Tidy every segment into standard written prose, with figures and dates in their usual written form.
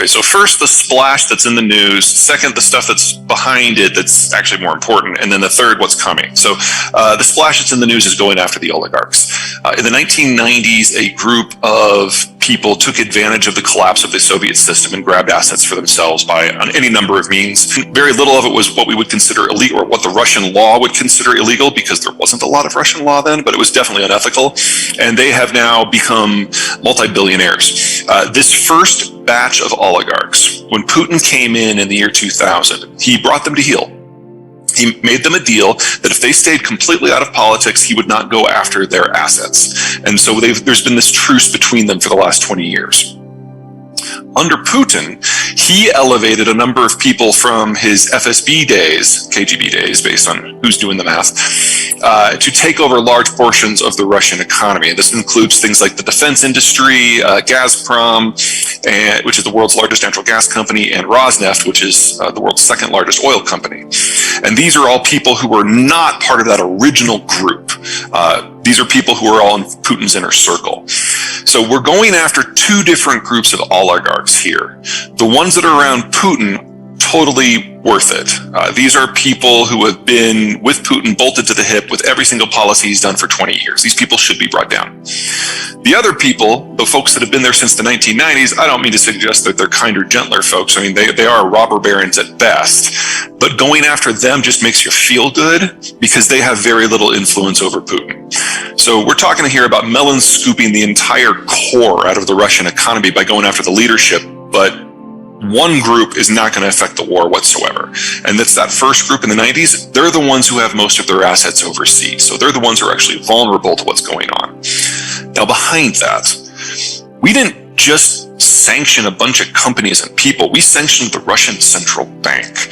Okay, so first the splash that's in the news, second the stuff that's behind it that's actually more important, and then the third what's coming. So the splash that's in the news is going after the oligarchs. In the 1990s, a group of people took advantage of the collapse of the Soviet system and grabbed assets for themselves on any number of means. Very little of it was what we would consider illegal, or what the Russian law would consider illegal, because there wasn't a lot of Russian law then, but it was definitely unethical. And they have now become multi-billionaires. This first batch of oligarchs, when Putin came in the year 2000, he brought them to heel. He made them a deal that if they stayed completely out of politics, he would not go after their assets. And so there's been this truce between them for the last 20 years. Under Putin, he elevated a number of people from his FSB days, KGB days, based on who's doing the math, to take over large portions of the Russian economy. This includes things like the defense industry, Gazprom, which is the world's largest natural gas company, and Rosneft, which is the world's second largest oil company. And these are all people who were not part of that original group. These are people who are all in Putin's inner circle. So we're going after two different groups of oligarchs here. The ones that are around Putin, totally worth it. These are people who have been with Putin bolted to the hip with every single policy he's done for 20 years. These people should be brought down. The other people, the folks that have been there since the 1990s, I don't mean to suggest that they're kinder, gentler folks. I mean, they are robber barons at best. But going after them just makes you feel good because they have very little influence over Putin. So we're talking here about melon scooping the entire core out of the Russian economy by going after the leadership, but one group is not going to affect the war whatsoever. And that's that first group in the 90s. They're the ones who have most of their assets overseas. So they're the ones who are actually vulnerable to what's going on. Now, behind that, we didn't just sanction a bunch of companies and people. We sanctioned the Russian central bank.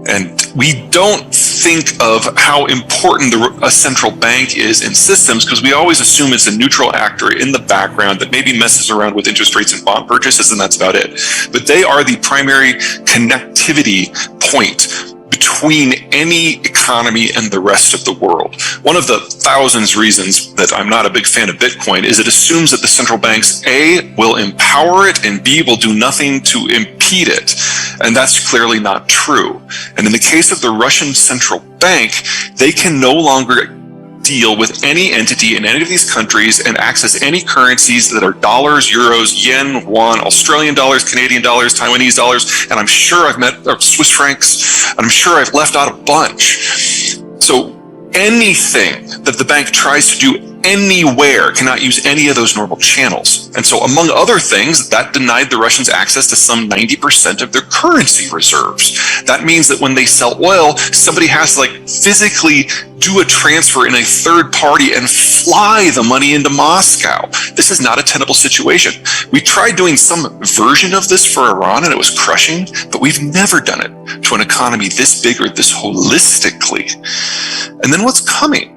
And we don't think of how important a central bank is in systems because we always assume it's a neutral actor in the background that maybe messes around with interest rates and bond purchases, and that's about it. But they are the primary connectivity point between any economy and the rest of the world. One of the thousands reasons that I'm not a big fan of Bitcoin is it assumes that the central banks, A, will empower it, and B, will do nothing to impede it. And that's clearly not true. And in the case of the Russian central bank, they can no longer deal with any entity in any of these countries and access any currencies that are dollars, euros, yen, won, Australian dollars, Canadian dollars, Taiwanese dollars, and I'm sure I've met Swiss francs, and I'm sure I've left out a bunch. So anything that the bank tries to do anywhere cannot use any of those normal channels. And so among other things, that denied the Russians access to some 90% of their currency reserves. That means that when they sell oil, somebody has to physically do a transfer in a third party and fly the money into Moscow. This is not a tenable situation. We tried doing some version of this for Iran and it was crushing, but we've never done it to an economy this big or this holistically. And then what's coming?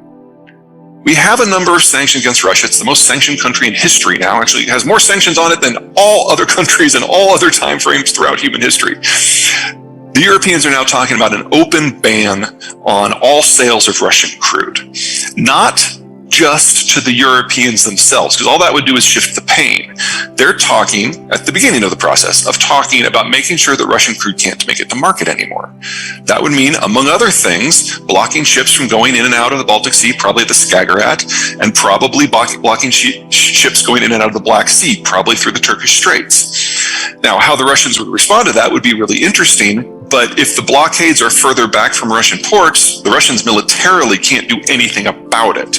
We have a number of sanctions against Russia. It's the most sanctioned country in history now. Actually, it has more sanctions on it than all other countries in all other time frames throughout human history. The Europeans are now talking about an open ban on all sales of Russian crude. Not just to the Europeans themselves, because all that would do is shift the pain. They're talking, at the beginning of the process, of talking about making sure that Russian crude can't make it to market anymore. That would mean, among other things, blocking ships from going in and out of the Baltic Sea, probably at the Skagerrak, and probably blocking ships going in and out of the Black Sea, probably through the Turkish Straits. Now, how the Russians would respond to that would be really interesting, but if the blockades are further back from Russian ports, the Russians militarily can't do anything about it.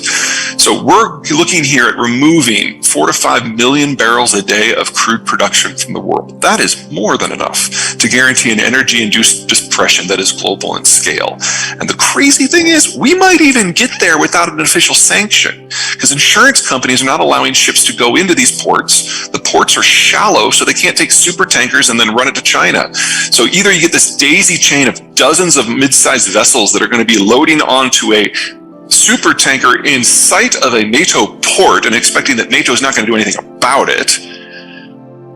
So we're looking here at removing 4 to 5 million barrels a day of crude production from the world. That is more than enough to guarantee an energy-induced depression that is global in scale. And the crazy thing is, we might even get there without an official sanction, because insurance companies are not allowing ships to go into these ports. The ports are shallow, so they can't take super tankers and then run it to China. So either you get this daisy chain of dozens of mid-sized vessels that are going to be loading onto a super tanker in sight of a NATO port and expecting that NATO is not going to do anything about it,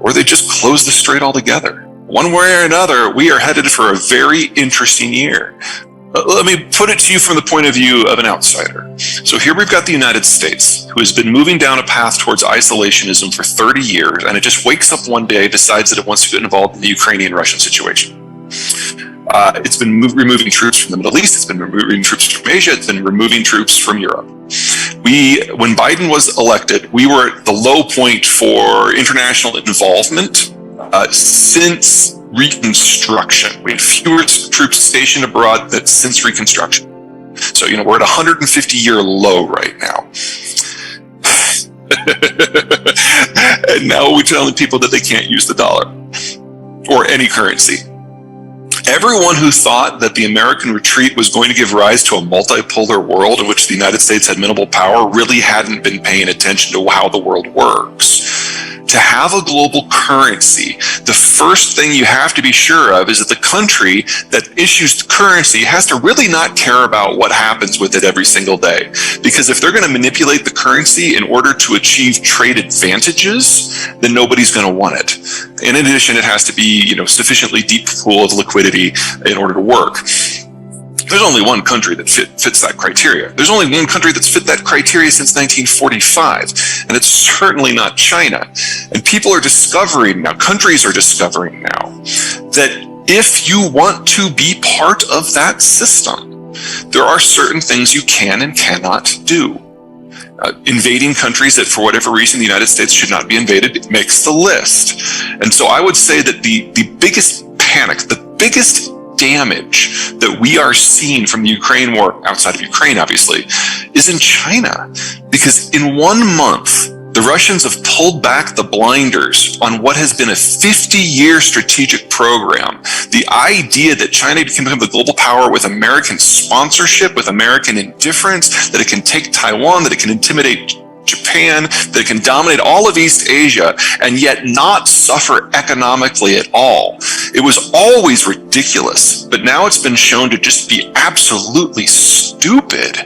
or they just close the strait altogether. One way or another, we are headed for a very interesting year. Let me put it to you from the point of view of an outsider. So here we've got the United States, who has been moving down a path towards isolationism for 30 years, and it just wakes up one day, decides that it wants to get involved in the Ukrainian-Russian situation. It's been removing troops from the Middle East, it's been removing troops from Asia, it's been removing troops from Europe. When Biden was elected, we were at the low point for international involvement since Reconstruction. We had fewer troops stationed abroad than since Reconstruction. So, we're at a 150-year low right now. And now we're telling people that they can't use the dollar or any currency. Everyone who thought that the American retreat was going to give rise to a multipolar world in which the United States had minimal power really hadn't been paying attention to how the world works. To have a global currency, the first thing you have to be sure of is that the country that issues the currency has to really not care about what happens with it every single day. Because if they're going to manipulate the currency in order to achieve trade advantages, then nobody's going to want it. In addition, it has to be, sufficiently deep pool of liquidity in order to work. There's only one country that fits that criteria. There's only one country that's fit that criteria since 1945, and it's certainly not China. And people are discovering now, countries are discovering now, that if you want to be part of that system, there are certain things you can and cannot do. Invading countries that for whatever reason the United States should not be invaded makes the list. And so I would say that the biggest panic, the biggest damage that we are seeing from the Ukraine war, outside of Ukraine obviously, is in China. Because in 1 month, the Russians have pulled back the blinders on what has been a 50-year strategic program. The idea that China can become the global power with American sponsorship, with American indifference, that it can take Taiwan, that it can intimidate Japan, that it can dominate all of East Asia and yet not suffer economically at all. It was always ridiculous, but now it's been shown to just be absolutely stupid.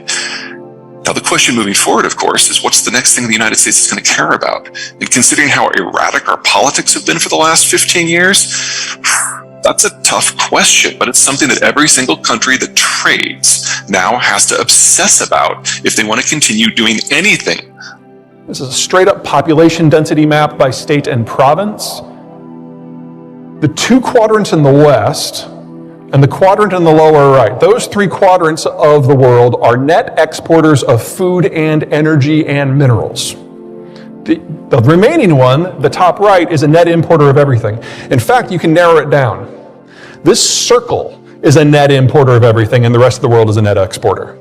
Now, the question moving forward, of course, is what's the next thing the United States is going to care about? And considering how erratic our politics have been for the last 15 years, that's a tough question, but it's something that every single country that trades now has to obsess about if they want to continue doing anything. This is a straight up population density map by state and province. The two quadrants in the west and the quadrant in the lower right, those three quadrants of the world are net exporters of food and energy and minerals. The remaining one, the top right, is a net importer of everything. In fact, you can narrow it down. This circle is a net importer of everything and the rest of the world is a net exporter.